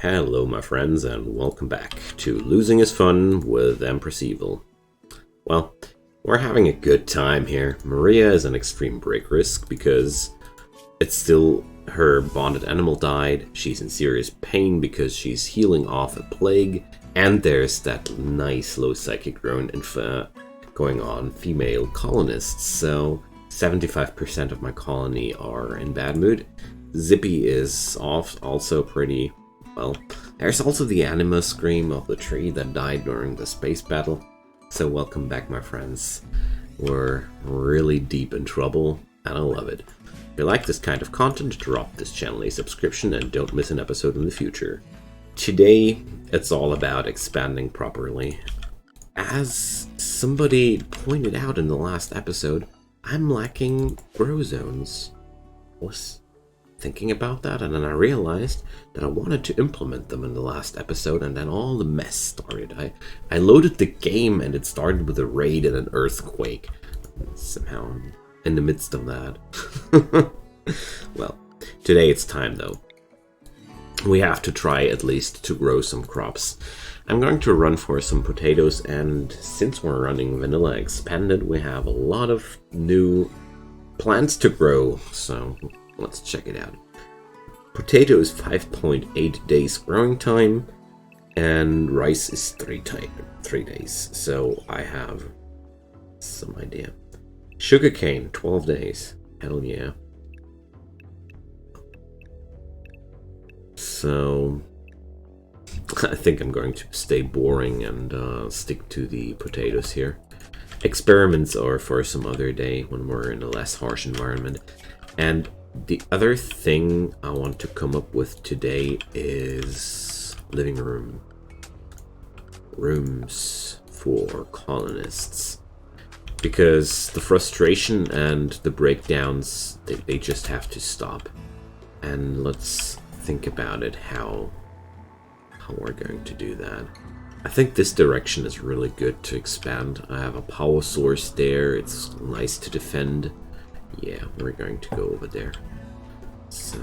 Hello my friends and welcome back to Losing is Fun with Empress Evil. Well, we're having a good time here. Maria is an extreme break risk because it's still her bonded animal died, she's in serious pain because she's healing off a plague, and there's that nice low psychic drone going on female colonists, so 75% of my colony are in bad mood. Zippy is off, also pretty well. There's also the anima scream of the tree that died during the space battle. So welcome back my friends. We're really deep in trouble and I love it. If you like this kind of content, drop this channel a subscription and don't miss an episode in the future. Today it's all about expanding properly. As somebody pointed out in the last episode, I'm lacking grow zones. Was thinking about that, and then I realized that I wanted to implement them in the last episode, and then all the mess started. I loaded the game and it started with a raid and an earthquake. Somehow I'm in the midst of that. Well, today it's time though. We have to try at least to grow some crops. I'm going to run for some potatoes, and since we're running vanilla expanded, we have a lot of new plants to grow, so let's check it out. Potato is 5.8 days growing time, and rice is 3 days, so I have some idea. Sugarcane, 12 days. Hell yeah. So I think I'm going to stay boring and stick to the potatoes here. Experiments are for some other day when we're in a less harsh environment. And the other thing I want to come up with today is living rooms for colonists, because the frustration and the breakdowns, they just have to stop. And let's think about it, how we're going to do that. I think this direction is really good to expand. I have a power source there, it's nice to defend. Yeah, we're going to go over there. So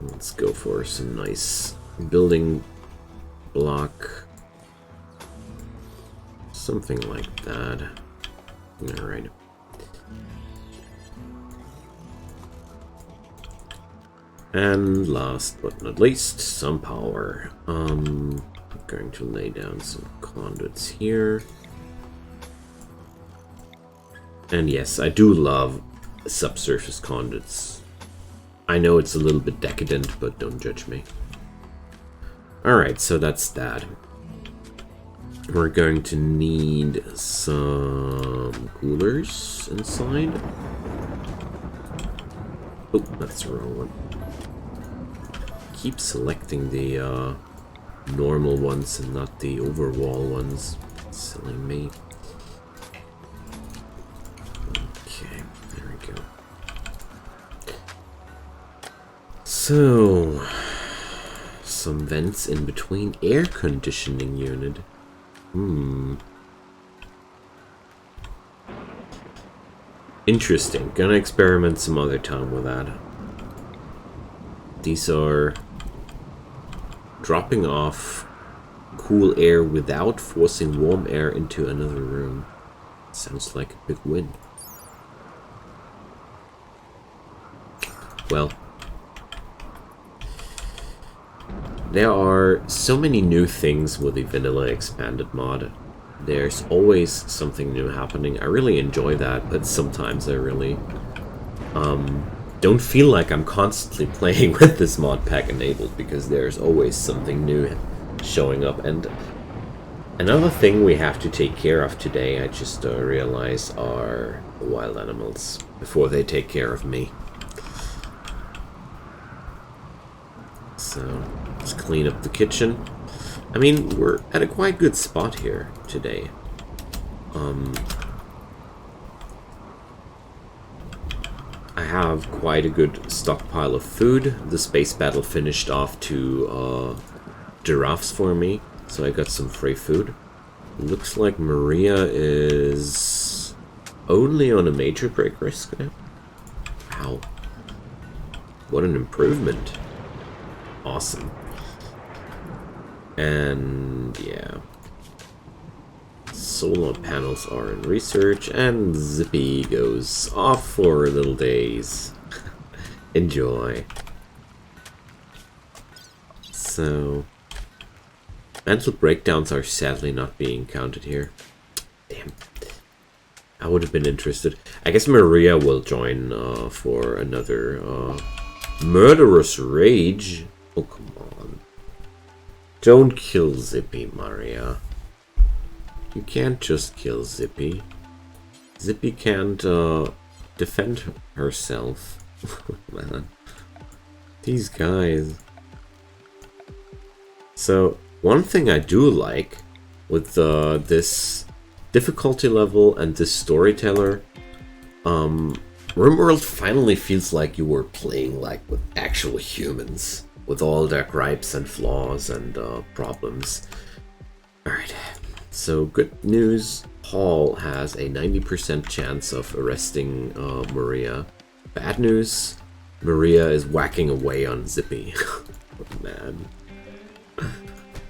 let's go for some nice building block. Something like that. Alright. And last but not least, some power. I'm going to lay down some conduits here. And yes, I do love subsurface conduits. I know it's a little bit decadent, but don't judge me. Alright, so that's that. We're going to need some coolers inside. Oh, that's the wrong one. Keep selecting the normal ones and not the overwall ones. Silly me. Okay, there we go. So, some vents in between. Air conditioning unit. Interesting. Gonna experiment some other time with that. These are dropping off cool air without forcing warm air into another room. Sounds like a big win. Well, there are so many new things with the vanilla expanded mod. There's always something new happening. I really enjoy that, but sometimes I really don't feel like I'm constantly playing with this mod pack enabled, because there's always something new showing up. And another thing we have to take care of today, I just realized, are the wild animals before they take care of me. So let's clean up the kitchen. I mean, we're at a quite good spot here today. I have quite a good stockpile of food. The space battle finished off 2 giraffes for me, so I got some free food. Looks like Maria is only on a major break risk now. Wow. What an improvement. Awesome. And yeah. Solar panels are in research, and Zippy goes off for little days. Enjoy. So, mental breakdowns are sadly not being counted here. Damn. I would have been interested. I guess Maria will join for another murderous rage. Oh, come on. Don't kill Zippy, Maria. You can't just kill Zippy. Zippy can't defend herself. Man. These guys. So, one thing I do like with this difficulty level and this storyteller, Rimworld finally feels like you were playing like with actual humans, with all their gripes and flaws and problems. Alright, so good news, Paul has a 90% chance of arresting Maria. Bad news, Maria is whacking away on Zippy. Oh, man.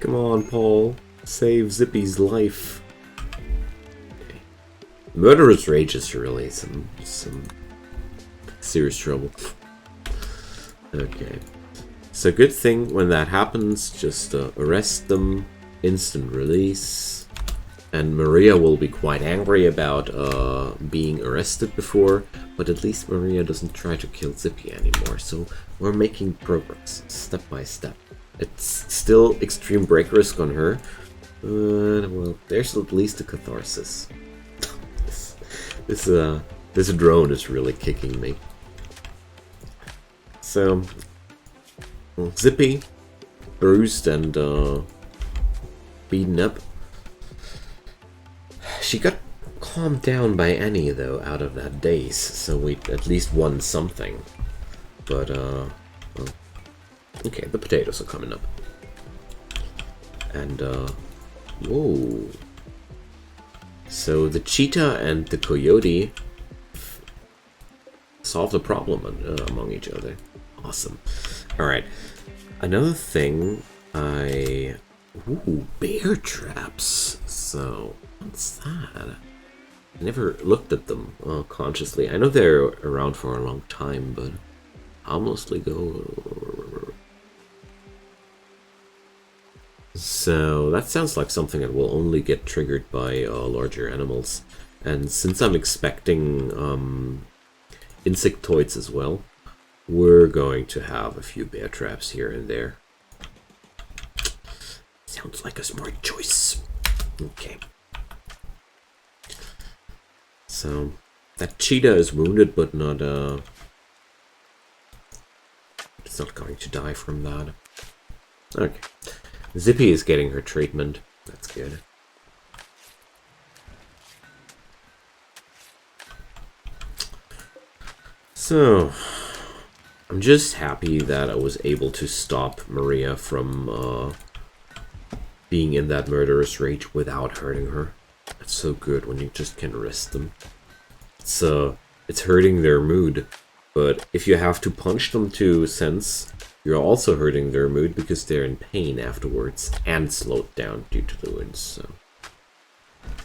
Come on, Paul. Save Zippy's life. Okay. Murderous Rage is really some serious trouble. Okay. So good thing when that happens, just arrest them, instant release. And Maria will be quite angry about being arrested before, but at least Maria doesn't try to kill Zippy anymore, so we're making progress, step by step. It's still extreme break risk on her, but well, there's at least a catharsis. This drone is really kicking me. So, well, Zippy, bruised and beaten up. She got calmed down by Annie though out of that daze, so we at least won something. But well, okay, the potatoes are coming up. And whoa. So the cheetah and the coyote solved the problem among each other. Awesome. Alright. Another thing ooh, bear traps. So, what's that? I never looked at them consciously. I know they're around for a long time, but I'll mostly go. So that sounds like something that will only get triggered by larger animals. And since I'm expecting insectoids as well, we're going to have a few bear traps here and there. Sounds like a smart choice. Okay. So that cheetah is wounded, but not it's not going to die from that. Okay. Zippy is getting her treatment. That's good. So, I'm just happy that I was able to stop Maria from being in that murderous rage without hurting her. That's so good when you just can arrest them. It's hurting their mood, but if you have to punch them to sense, you're also hurting their mood because they're in pain afterwards and slowed down due to the wounds. So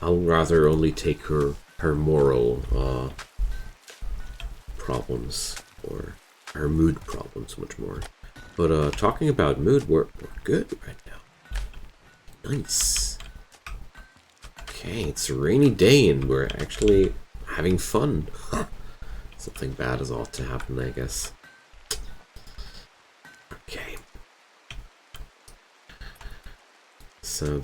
I'll rather only take her moral problems, or her mood problems much more. But talking about mood, we're good right now. Nice. Okay, it's a rainy day and we're actually having fun. Something bad is ought to happen, I guess. Okay. So,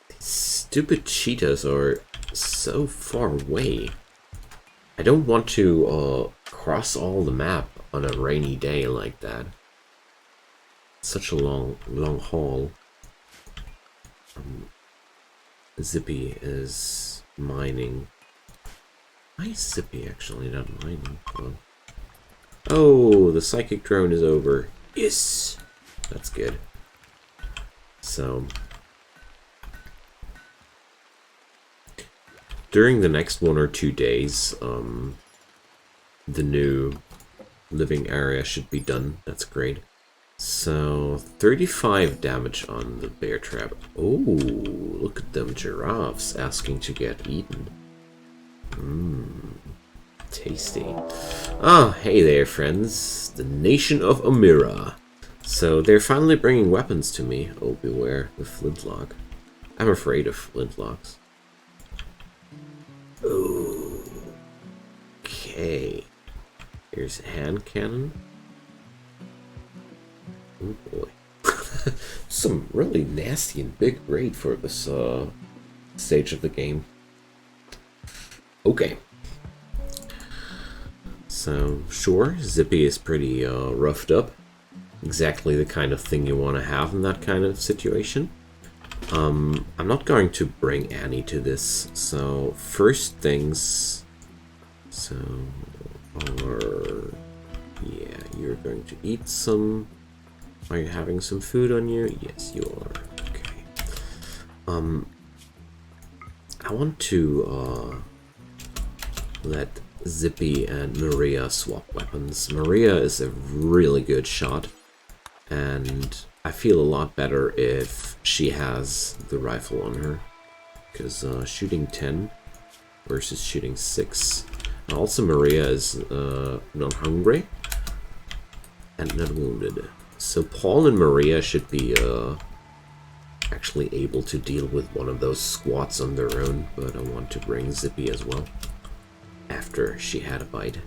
these stupid cheetahs are so far away. I don't want to cross all the map on a rainy day like that. Such a long haul. Zippy is mining. Why is Zippy actually not mining? Oh, the psychic drone is over. Yes! That's good. So, during the next 1 or 2 days, the new living area should be done. That's great. So, 35 damage on the bear trap. Oh, look at them giraffes asking to get eaten. Mmm, tasty. Ah, hey there, friends. The nation of Amira. So, they're finally bringing weapons to me. Oh, beware, the flintlock. I'm afraid of flintlocks. Oh, okay. Here's a hand cannon. Oh boy. Some really nasty and big raid for this stage of the game. Okay. So, sure, Zippy is pretty roughed up. Exactly the kind of thing you want to have in that kind of situation. I'm not going to bring Annie to this. So, first things... So, yeah, you're going to eat some... Are you having some food on you? Yes, you are. Okay. I want to let Zippy and Maria swap weapons. Maria is a really good shot, and I feel a lot better if she has the rifle on her, because shooting 10 versus shooting 6. And also, Maria is not hungry and not wounded. So Paul and Maria should be actually able to deal with one of those squats on their own, but I want to bring Zippy as well after she had a bite.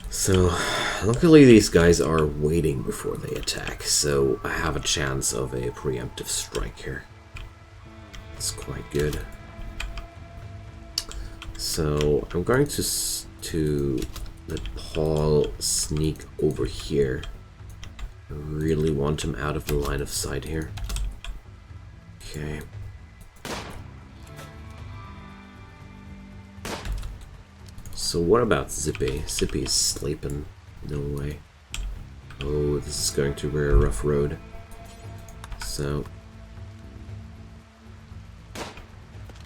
So luckily these guys are waiting before they attack, so I have a chance of a preemptive strike here. It's quite good. So I'm going to let Paul sneak over here. I really want him out of the line of sight here. Okay. So what about Zippy? Zippy is sleeping. No way. Oh, this is going to be a rough road. So...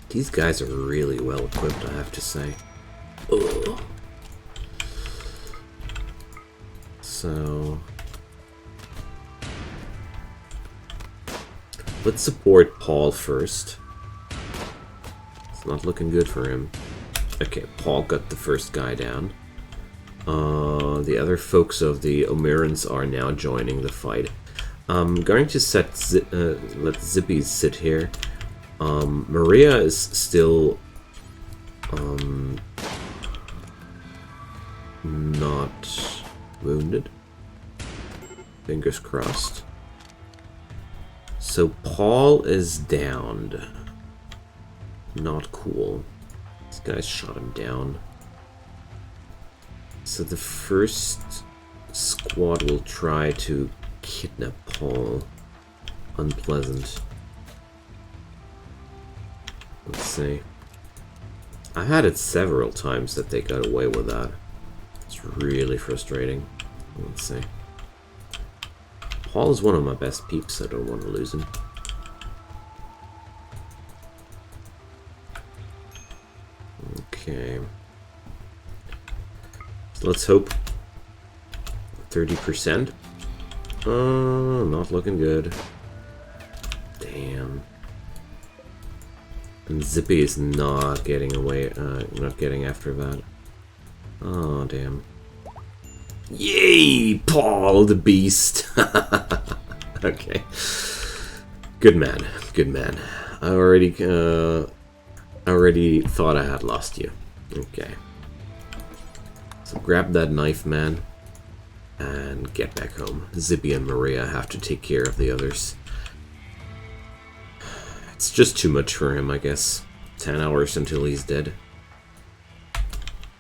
These guys are really well equipped, I have to say. Ugh. So... Let's support Paul first. It's not looking good for him. Okay, Paul got the first guy down. The other folks of the Omirans are now joining the fight. I'm going to let Zippy sit here. Maria is still not wounded. Fingers crossed. So Paul is downed. Not cool. These guys shot him down. So the first squad will try to kidnap Paul. Unpleasant. Let's see. I had it several times that they got away with that. It's really frustrating. Let's see. Paul is one of my best peeps. I don't want to lose him. Okay. So let's hope. 30%. Not looking good. Damn. And Zippy is not getting away, not getting after that. Oh, damn. Yay! Paul the Beast! Okay. Good man. Good man. I already thought I had lost you. Okay. So grab that knife, man, and get back home. Zippy and Maria have to take care of the others. It's just too much for him, I guess. 10 hours until he's dead.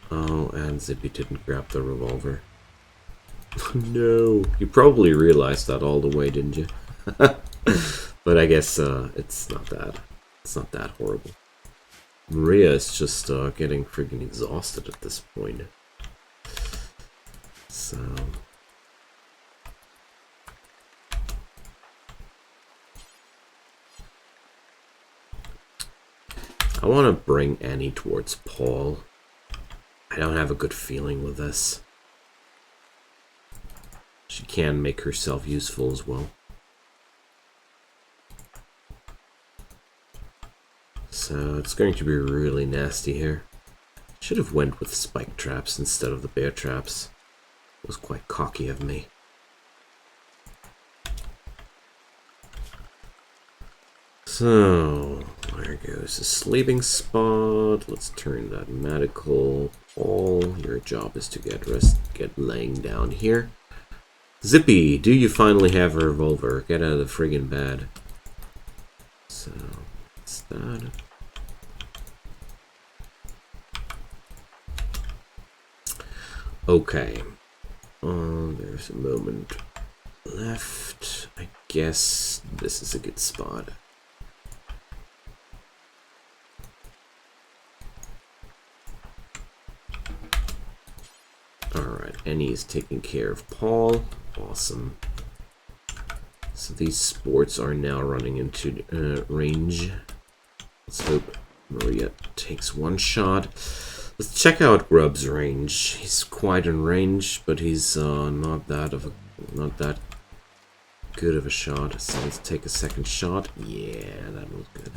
Oh, and Zippy didn't grab the revolver. No. You probably realized that all the way, didn't you? But I guess it's not that horrible. Maria is just getting friggin' exhausted at this point. So... I want to bring Annie towards Paul. I don't have a good feeling with this. She can make herself useful as well. So it's going to be really nasty here. Should have went with spike traps instead of the bear traps. It was quite cocky of me. So, there goes the sleeping spot. Let's turn that medical. All your job is to get rest, get laying down here. Zippy, do you finally have a revolver? Get out of the friggin' bed. So, what's that? Okay. There's a moment left. I guess this is a good spot. Alright, Annie is taking care of Paul. Awesome. So these sports are now running into range. Let's hope Maria takes one shot. Let's check out Grub's range. He's quite in range, but he's not that good of a shot. So let's take a second shot. Yeah, that was good.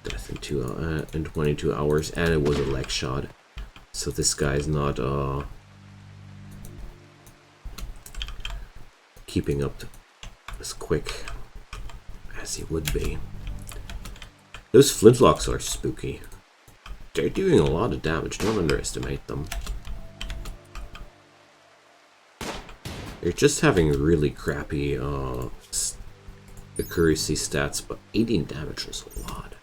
Death in 22 hours, and it was a leg shot. So this guy's not keeping up as quick as he would be. Those flintlocks are spooky. They're doing a lot of damage, don't underestimate them. They're just having really crappy accuracy stats, but 18 damage is a lot.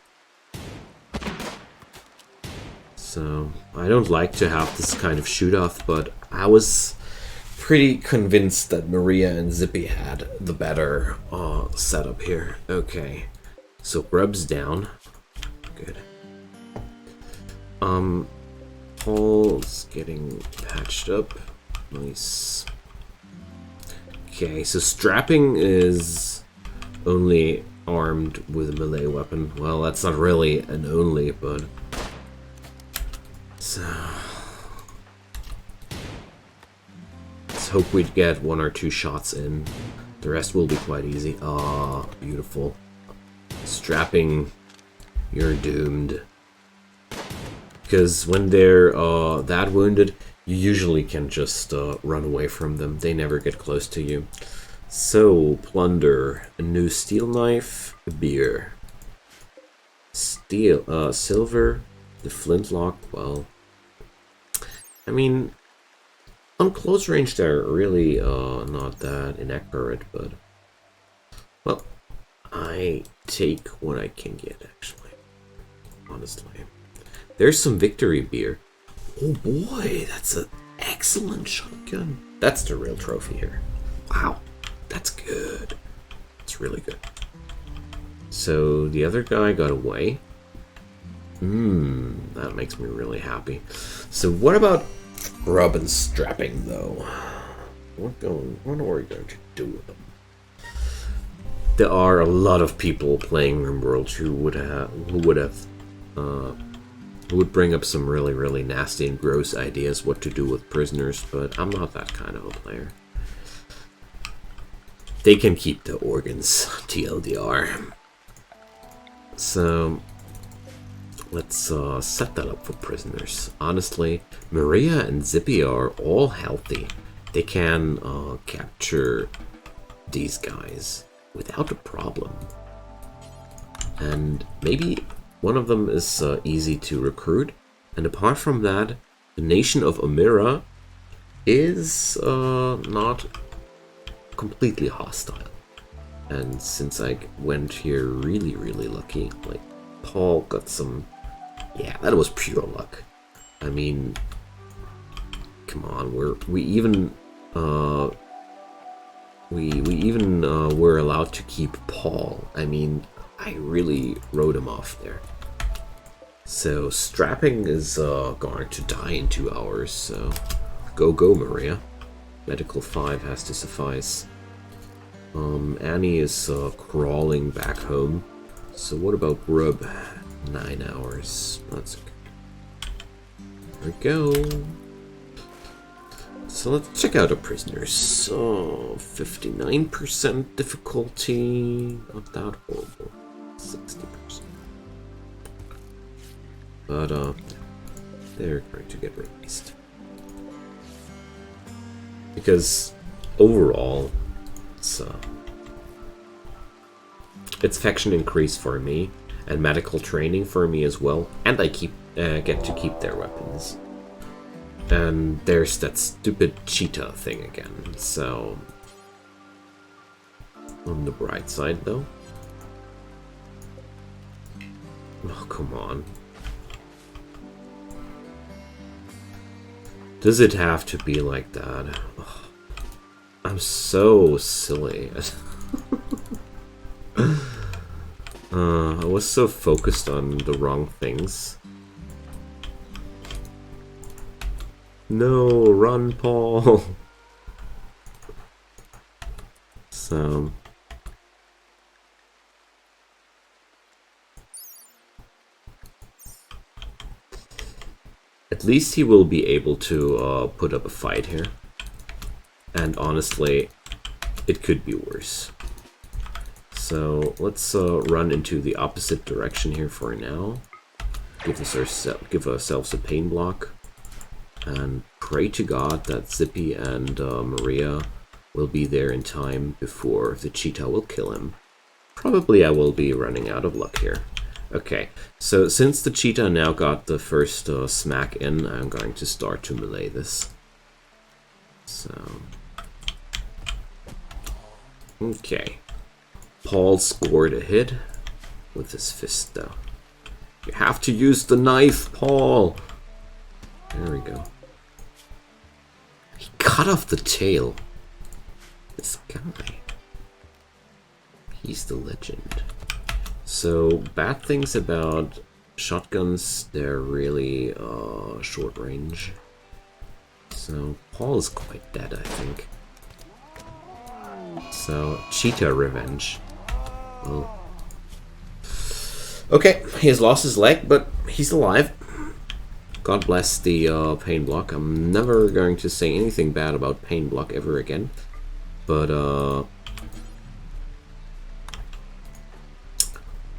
So, I don't like to have this kind of shoot-off, but I was pretty convinced that Maria and Zippy had the better setup here. Okay, so Grub's down. Good. Paul's getting patched up. Nice. Okay, so strapping is only armed with a melee weapon. Well, that's not really an only, but... So... let's hope we get 1 or 2 shots in. The rest will be quite easy. Ah, beautiful. Strapping, you're doomed. Because when they're that wounded, you usually can just run away from them. They never get close to you. So, plunder. A new steel knife. A beer. Steel, silver. The flintlock. Well, I mean, on close range they're really not that inaccurate, but... well, I take what I can get, actually. Honestly. There's some victory beer. Oh boy, that's an excellent shotgun. That's the real trophy here. Wow, that's good. It's really good. So the other guy got away. That makes me really happy. So what about Grub and strapping though? What are we going to do with them? There are a lot of people playing Rimworld who would bring up some really, really nasty and gross ideas what to do with prisoners, but I'm not that kind of a player. They can keep the organs, TLDR. So, let's set that up for prisoners. Honestly, Maria and Zippy are all healthy. They can capture these guys without a problem. And maybe one of them is easy to recruit, and apart from that, the nation of Amira is not completely hostile. And since I went here really, really lucky, like Paul got some, yeah, that was pure luck. I mean, come on, we even were allowed to keep Paul. I mean, I really wrote him off there. So, strapping is going to die in 2 hours, so go, Maria. Medical 5 has to suffice. Annie is crawling back home. So what about Grub? 9 hours. That's okay. There we go. So let's check out our prisoners. So 59% difficulty, not that horrible. 60%. But they're going to get released. Because overall it's faction increase for me and medical training for me as well, and I get to keep their weapons. And there's that stupid cheetah thing again, so on the bright side though. Oh, come on. Does it have to be like that? Oh, I'm so silly. I was so focused on the wrong things. No, run, Paul. So at least he will be able to put up a fight here. And honestly, it could be worse. So let's run into the opposite direction here for now. Give ourselves a pain block. And pray to God that Zippy and Maria will be there in time before the cheetah will kill him. Probably I will be running out of luck here. Okay, so since the cheetah now got the first smack in, I'm going to start to melee this. So... okay. Paul scored a hit with his fist though. You have to use the knife, Paul! There we go. He cut off the tail. This guy. He's the legend. So, bad things about shotguns, they're really short range. So, Paul is quite dead, I think. So, cheetah revenge. Well. Okay, he has lost his leg, but he's alive. God bless the pain block. I'm never going to say anything bad about pain block ever again. But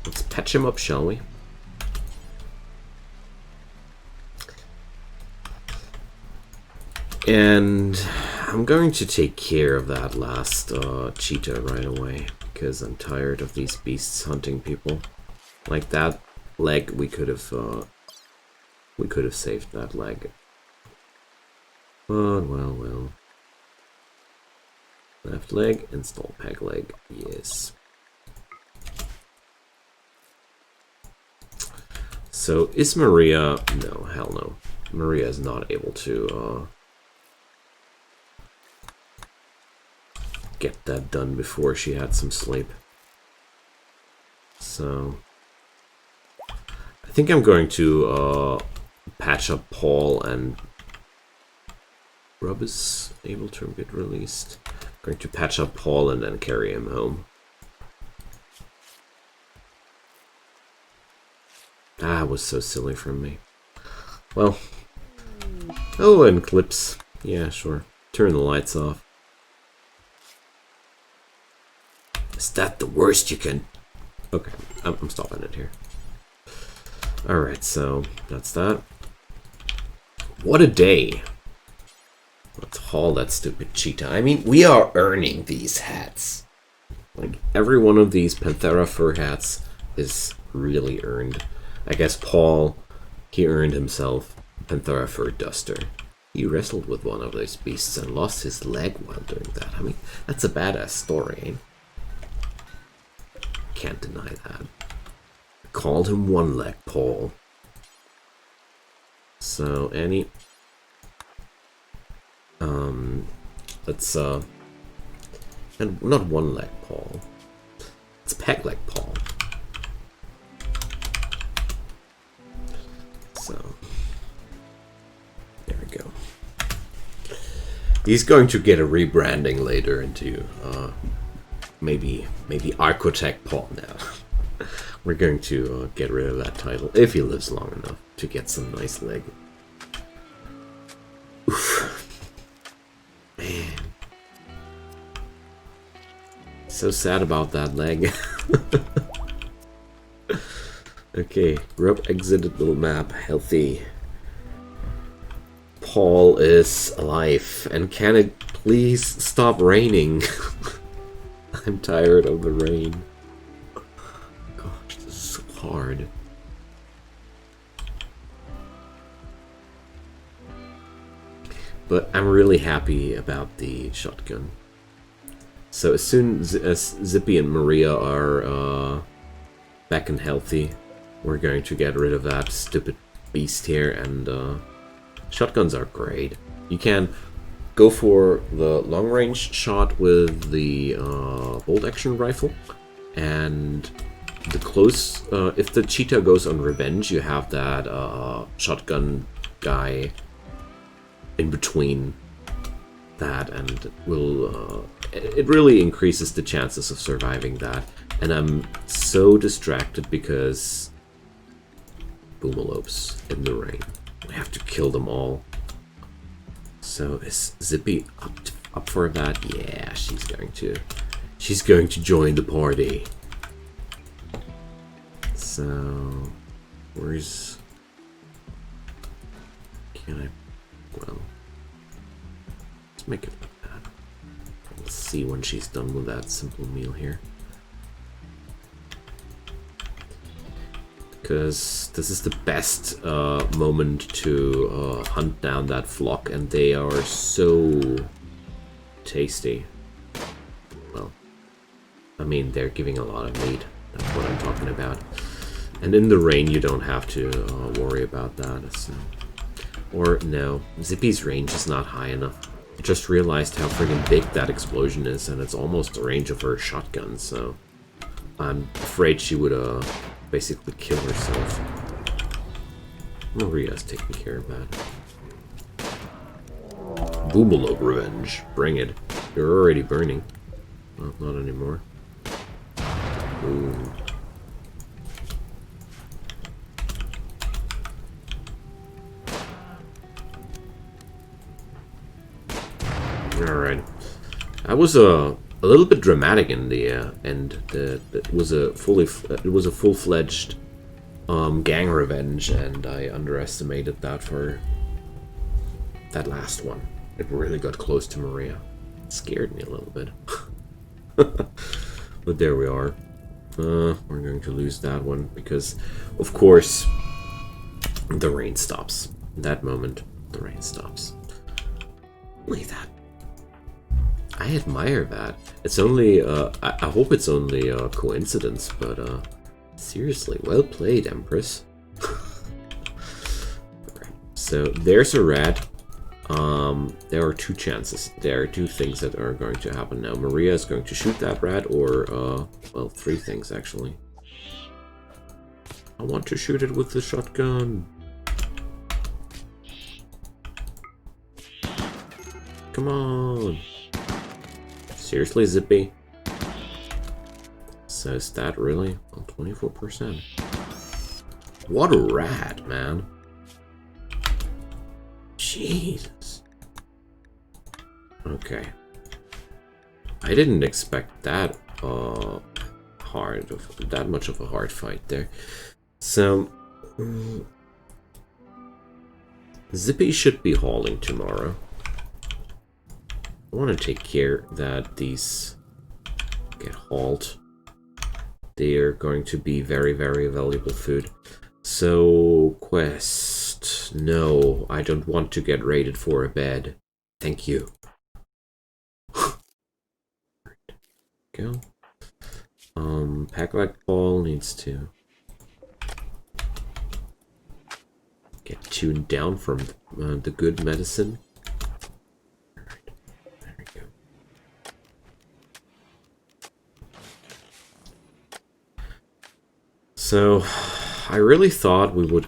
let's patch him up, shall we? And I'm going to take care of that last cheetah right away, because I'm tired of these beasts hunting people. Like that leg, we could have saved that leg. But well. Left leg, install peg leg, yes. So is Maria? No, hell no. Maria is not able to get that done before she had some sleep. So I think I'm going to patch up Paul, and Rub is able to get released. I'm going to patch up Paul and then carry him home. Ah, it was so silly from me. Well. Oh, and clips. Yeah, sure. Turn the lights off. Is that the worst you can... Okay, I'm stopping it here. Alright, so that's that. What a day. Let's haul that stupid cheetah. I mean, we are earning these hats. Like, every one of these Panthera fur hats is really earned. I guess Paul, he earned himself Panthera fur duster. He wrestled with one of those beasts and lost his leg while doing that. I mean, that's a badass story, ain't? Can't deny that. I called him one leg Paul. So, Annie... let's, and not one leg Paul. It's peg leg Paul. So, there we go. He's going to get a rebranding later into, maybe Architect Paul now. We're going to get rid of that title, if he lives long enough to get some nice leg. Oof. So sad about that leg. Okay, Rob exited the map healthy. Paul is alive, and can it please stop raining? I'm tired of the rain. Gosh, this is so hard. But I'm really happy about the shotgun. So as soon as Zippy and Maria are back and healthy, we're going to get rid of that stupid beast here, and shotguns are great. You can go for the long-range shot with the bolt-action rifle, and the close... if the cheetah goes on revenge, you have that shotgun guy in between that, and it will... it really increases the chances of surviving that. And I'm so distracted because... Boomalopes in the rain. We have to kill them all. So is Zippy up for that? Yeah, she's going to join the party. So where's... Can I... Well, let's make it like that. Let's see when she's done with that simple meal here. Because this is the best moment to hunt down that flock, and they are so tasty. Well, I mean, they're giving a lot of meat. That's what I'm talking about. And in the rain, you don't have to worry about that. So. Or, no, Zippy's range is not high enough. I just realized how friggin' big that explosion is, and it's almost the range of her shotgun, so... I'm afraid she would, basically kill herself. Maria's taking care of that. Boomalope revenge. Bring it. You're already burning. Well, not anymore. Ooh. Alright. That was a little bit dramatic in the end. It was a full-fledged gang revenge, and I underestimated that for that last one. It really got close to Maria. It scared me a little bit. But there we are. We're going to lose that one because, of course, the rain stops. In that moment, the rain stops. Look at that. I admire that. It's only, I hope it's only a coincidence, but, seriously, well played, Empress. Right. So, there's a rat. There are two chances. There are two things that are going to happen now. Maria is going to shoot that rat, or, well, three things, actually. I want to shoot it with the shotgun. Come on. Seriously, Zippy? Says that really? Well, 24%. What a rat, man. Jesus. Okay. I didn't expect that that much of a hard fight there. So Zippy should be hauling tomorrow. I want to take care that these get hauled. They are going to be very, very valuable food. So, quest. No, I don't want to get raided for a bed. Thank you. Go. Pack-like ball needs to get tuned down from the good medicine. So, I really thought we would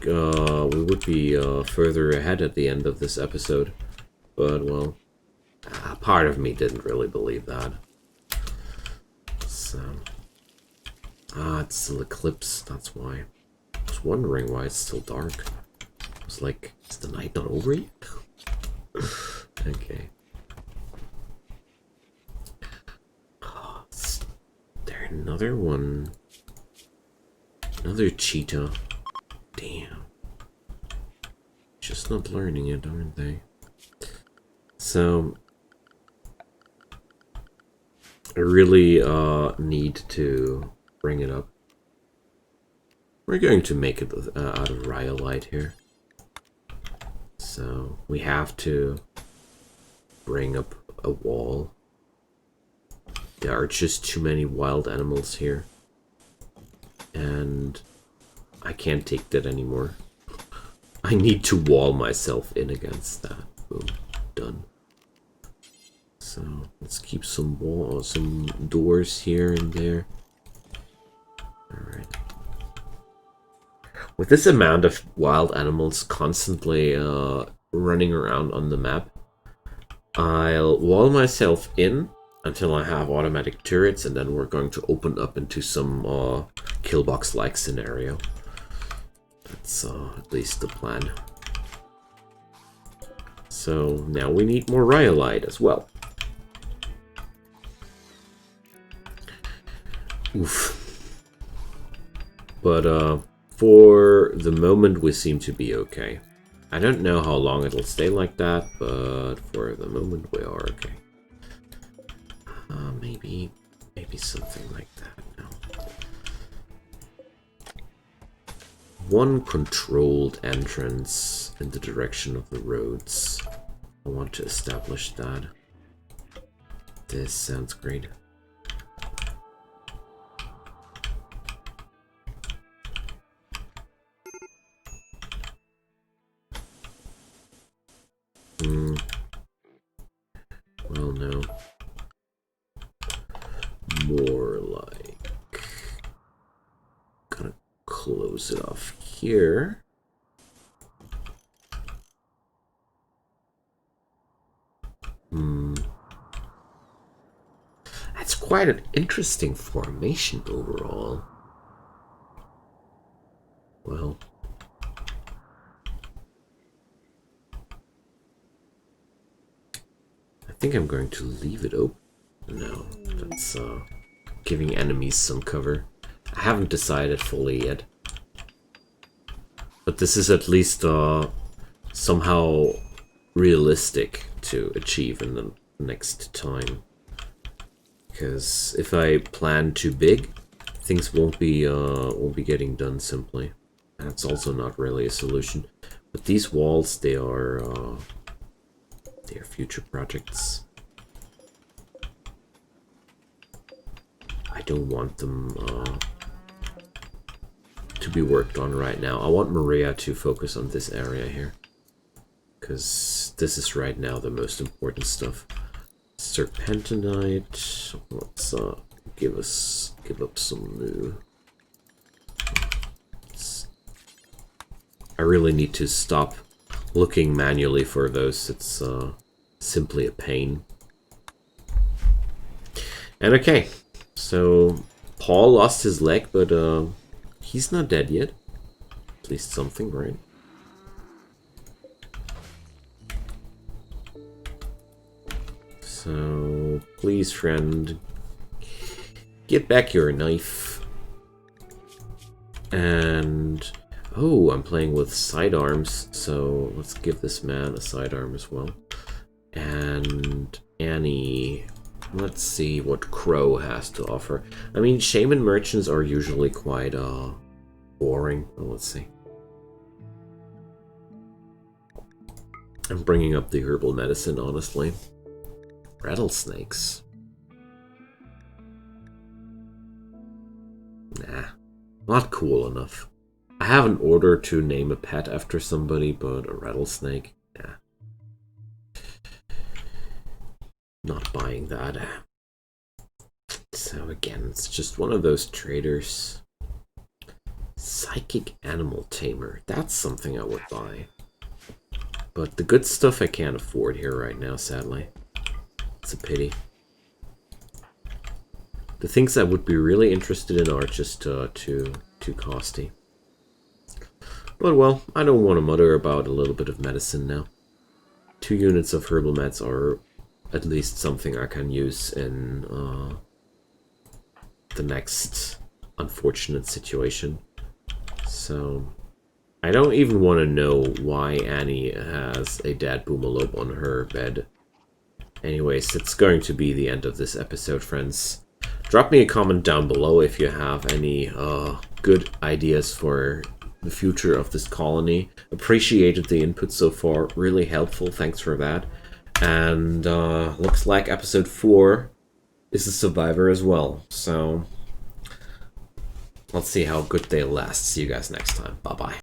be further ahead at the end of this episode, but well, part of me didn't really believe that. So, it's still eclipse. That's why. I was wondering why it's still dark. I was like, is the night not over yet? Okay. Another one. Another cheetah. Damn. Just not learning it, aren't they? So I really need to bring it up. We're going to make it out of rhyolite here. So we have to bring up a wall. There are just too many wild animals here. And I can't take that anymore. I need to wall myself in against that. Boom. Done. So let's keep some walls, some doors here and there. Alright. With this amount of wild animals constantly running around on the map, I'll wall myself in until I have automatic turrets, and then we're going to open up into some killbox-like scenario. That's at least the plan. So now we need more rhyolite as well. Oof. But for the moment we seem to be okay. I don't know how long it'll stay like that, but for the moment we are okay. Maybe something like that now. One controlled entrance in the direction of the roads. I want to establish that. This sounds great. Well, no. More like... Gonna close it off here. That's quite an interesting formation overall. Well... I think I'm going to leave it open. No, that's giving enemies some cover. I haven't decided fully yet. But this is at least somehow realistic to achieve in the next time. Because if I plan too big, things won't be getting done simply. That's also not really a solution. But these walls, they are future projects. I don't want them to be worked on right now. I want Maria to focus on this area here, because this is right now the most important stuff. Serpentinite. Let's give up some new. I really need to stop looking manually for those. It's simply a pain. And okay, so Paul lost his leg, but he's not dead yet. At least something, right? So please, friend, get back your knife. And oh, I'm playing with sidearms, so let's give this man a sidearm as well. And Annie, let's see what Crow has to offer. I mean, shaman merchants are usually quite boring. Well, let's see. I'm bringing up the herbal medicine, honestly. Rattlesnakes. Nah, not cool enough. I have an order to name a pet after somebody, but a rattlesnake? Nah. Not buying that. So again, it's just one of those traders. Psychic Animal Tamer. That's something I would buy. But the good stuff I can't afford here right now, sadly. It's a pity. The things I would be really interested in are just too costly. But well, I don't want to mutter about a little bit of medicine now. 2 units of herbal meds are at least something I can use in the next unfortunate situation. So I don't even want to know why Annie has a dead boomalope on her bed. Anyways, it's going to be the end of this episode, friends. Drop me a comment down below if you have any good ideas for the future of this colony. Appreciated the input so far, really helpful, thanks for that. And looks like episode 4 is a survivor as well, so let's see how good they last. See you guys next time. Bye bye.